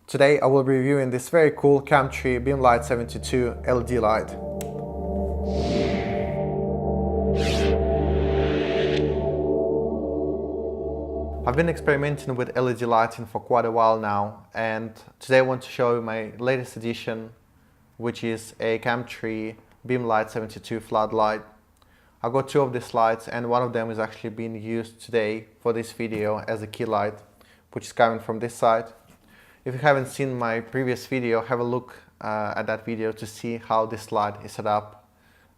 Today I will be reviewing this very cool Camtree Beamlite 72 LED light. I've been experimenting with LED lighting for quite a while now, and today I want to show you my latest addition, which is a Camtree Beamlite 72 floodlight. I've got two of these lights, and one of them is actually being used today for this video as a key light, which is coming from this side. If you haven't seen my previous video, have a look at that video to see how this light is set up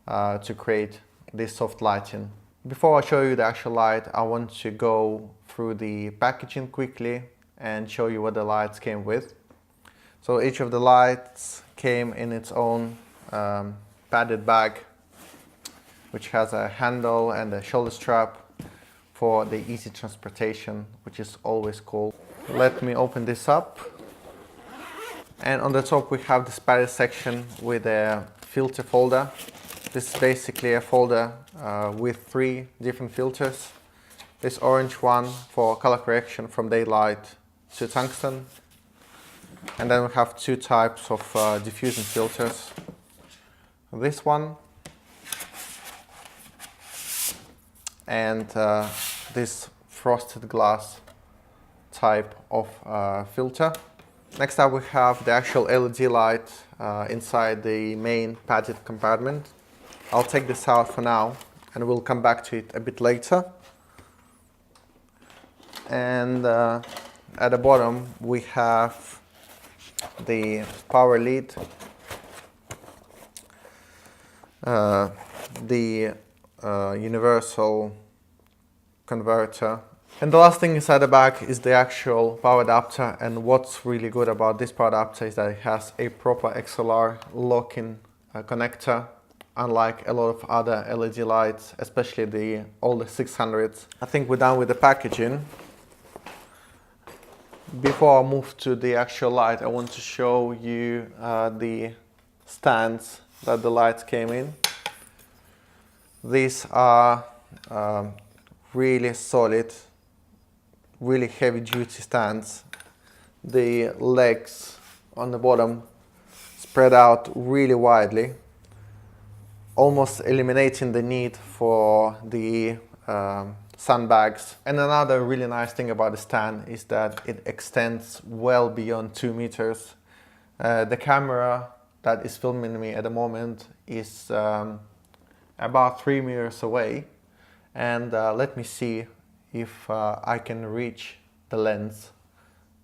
to create this soft lighting. Before I show you the actual light, I want to go through the packaging quickly and show you what the lights came with. So each of the lights came in its own padded bag, which has a handle and a shoulder strap for the easy transportation, which is always cool. Let me open this up. And on the top we have this padded section with a filter folder. This is basically a folder with 3 different filters. This orange one for color correction from daylight to tungsten. And then we have 2 types of diffusion filters. This one and this frosted glass type of filter. Next up we have the actual LED light inside the main padded compartment. I'll take this out for now and we'll come back to it a bit later. And at the bottom we have the power lead, the universal converter, and the last thing inside the bag is the actual power adapter. And what's really good about this power adapter is that it has a proper XLR lock-in connector, unlike a lot of other LED lights, especially the older 600s. I think we're done with the packaging. Before I move to the actual light, I want to show you the stands that the lights came in. These are really solid, really heavy duty stands. The legs on the bottom spread out really widely, almost eliminating the need for the sandbags. And another really nice thing about the stand is that it extends well beyond 2 meters. The camera that is filming me at the moment is about 3 meters away, and let me see if I can reach the lens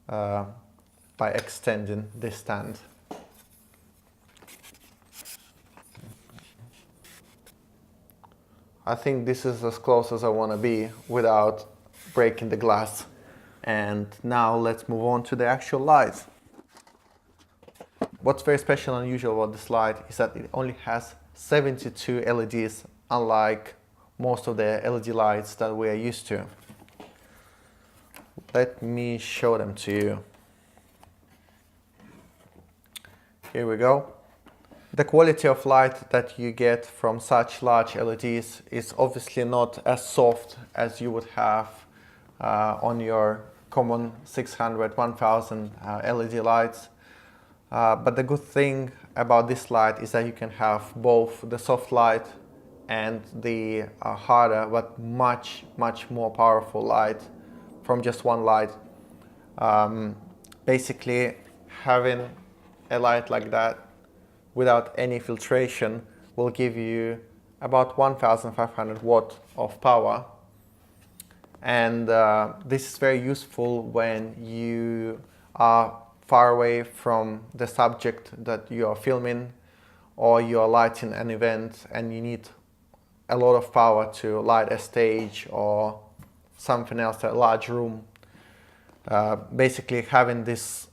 by extending this stand. I think this is as close as I want to be without breaking the glass. And now let's move on to the actual light. What's very special and unusual about this light is that it only has 72 LEDs, unlike most of the LED lights that we are used to. Let me show them to you. Here we go. The quality of light that you get from such large LEDs is obviously not as soft as you would have on your common 600, 1000 LED lights. But the good thing about this light is that you can have both the soft light and the harder but much more powerful light from just one light. Basically, having a light like that without any filtration will give you about 1500 watt of power. And this is very useful when you are far away from the subject that you are filming, or you are lighting an event and you need a lot of power to light a stage or something else, a large room. Basically, having this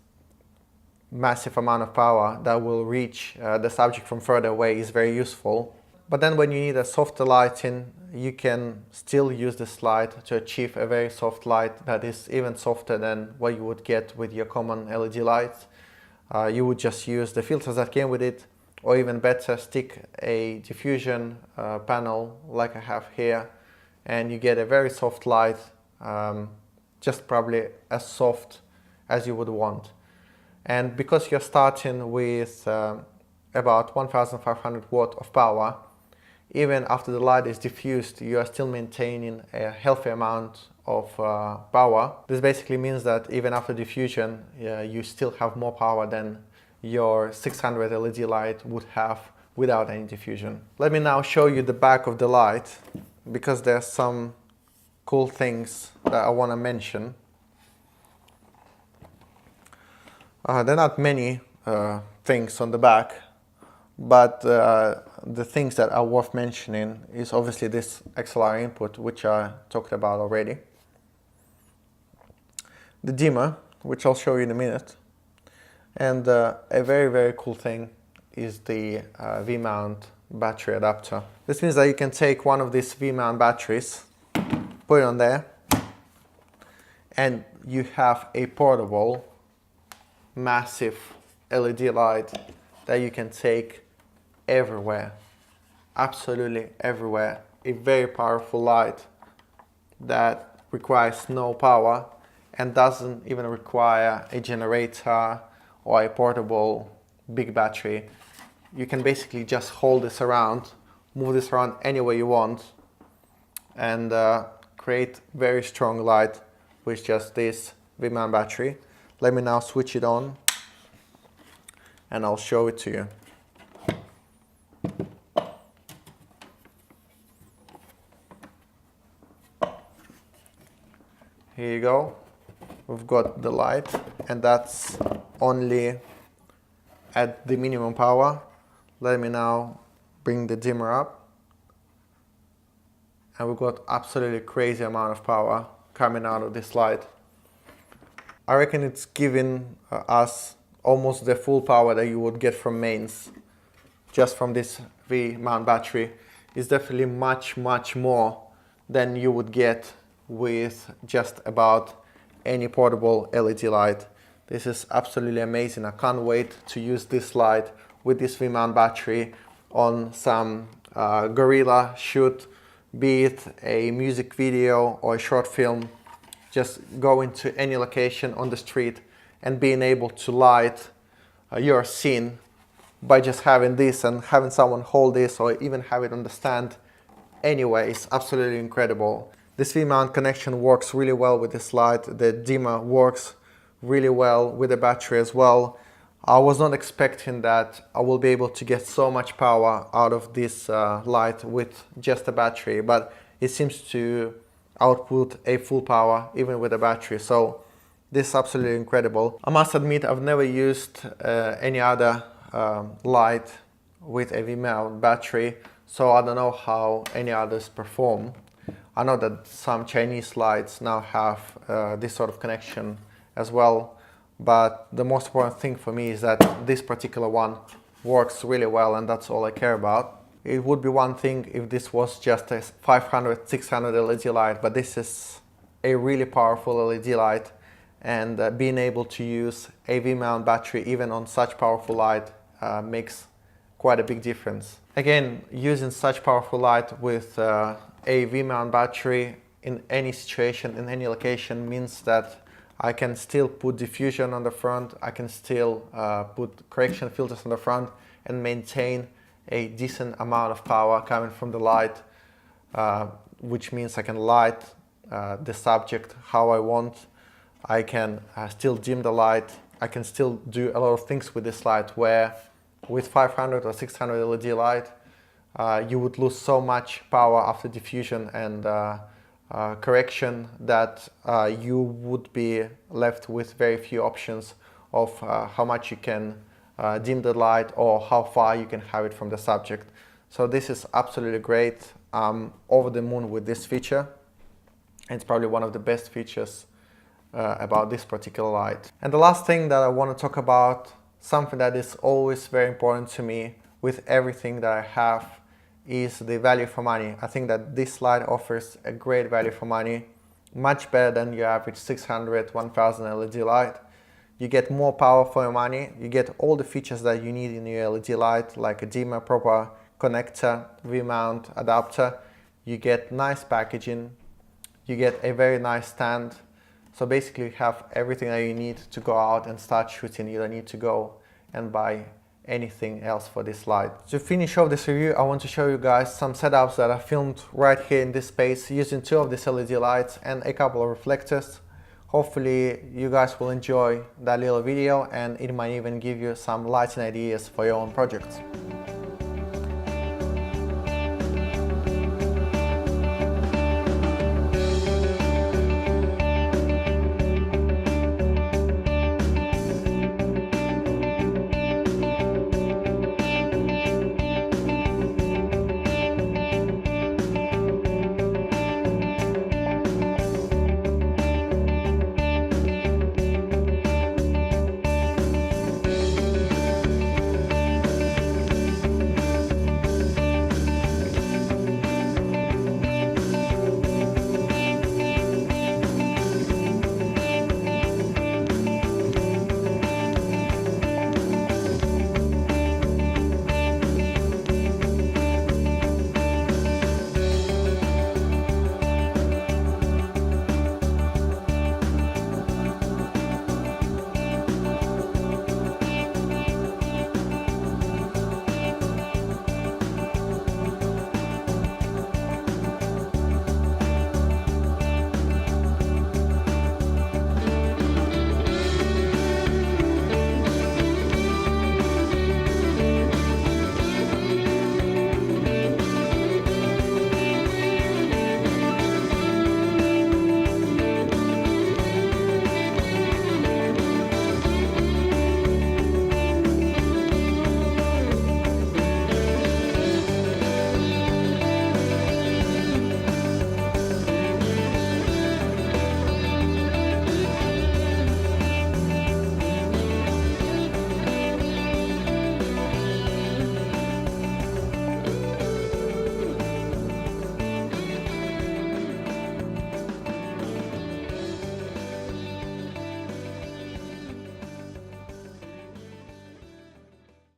massive amount of power that will reach the subject from further away is very useful. But then when you need a softer lighting, you can still use this light to achieve a very soft light that is even softer than what you would get with your common LED lights. You would just use the filters that came with it, or even better, stick a diffusion panel like I have here, and you get a very soft light, just probably as soft as you would want. And because you're starting with about 1500 watt of power, even after the light is diffused, you are still maintaining a healthy amount of power. This basically means that even after diffusion, you still have more power than your 600 LED light would have without any diffusion. Let me now show you the back of the light, because there's some cool things that I want to mention. There are not many things on the back, but the things that are worth mentioning is obviously this XLR input, which I talked about already. The dimmer, which I'll show you in a minute. And a very, very cool thing is the V-mount battery adapter. This means that you can take one of these V-mount batteries, put it on there, and you have a portable, massive LED light that you can take everywhere, absolutely everywhere. A very powerful light that requires no power and doesn't even require a generator or a portable big battery. You can basically just hold this around, move this around anywhere you want, and create very strong light with just this V-mount battery. Let me now switch it on and I'll show it to you. Here you go. We've got the light, and that's only at the minimum power. Let me now bring the dimmer up, and we've got absolutely crazy amount of power coming out of this light. I reckon it's giving us almost the full power that you would get from mains just from this V-mount battery. Is definitely much more than you would get with just about any portable LED light. This is absolutely amazing. I can't wait to use this light with this V-mount battery on some guerrilla shoot, be it a music video or a short film. Just going to any location on the street and being able to light your scene by just having this and having someone hold this or even have it on the stand anyway is absolutely incredible. This V-mount connection works really well with this light. The dimmer works really well with the battery as well. I was not expecting that I will be able to get so much power out of this light with just a battery, but it seems to output a full power even with a battery. So this is absolutely incredible. I must admit I've never used any other light with a V-mount battery, so I don't know how any others perform. I know that some Chinese lights now have this sort of connection as well, but the most important thing for me is that this particular one works really well, and that's all I care about. It would be one thing if this was just a 500, 600 LED light, but this is a really powerful LED light, and being able to use a V-mount battery even on such powerful light makes quite a big difference. Again, using such powerful light with a V-mount battery in any situation, in any location, means that I can still put diffusion on the front, I can still put correction filters on the front and maintain a decent amount of power coming from the light, which means I can light the subject how I want. I can still dim the light. I can still do a lot of things with this light, where with 500 or 600 LED light, you would lose so much power after diffusion and correction that you would be left with very few options of how much you can dim the light or how far you can have it from the subject. So this is absolutely great. I'm over the moon with this feature. It's probably one of the best features about this particular light. And the last thing that I want to talk about, something that is always very important to me with everything that I have, is the value for money. I think that this light offers a great value for money, much better than your average 600, 1000 LED light. You get more power for your money, you get all the features that you need in your LED light, like a dimmer, proper connector, V-mount adapter. You get nice packaging, you get a very nice stand, So basically you have everything that you need to go out and start shooting. You don't need to go and buy anything else for this light. To finish off this review, I want to show you guys some setups that I filmed right here in this space using 2 of these LED lights and a couple of reflectors. Hopefully you guys will enjoy that little video, and it might even give you some lighting ideas for your own projects.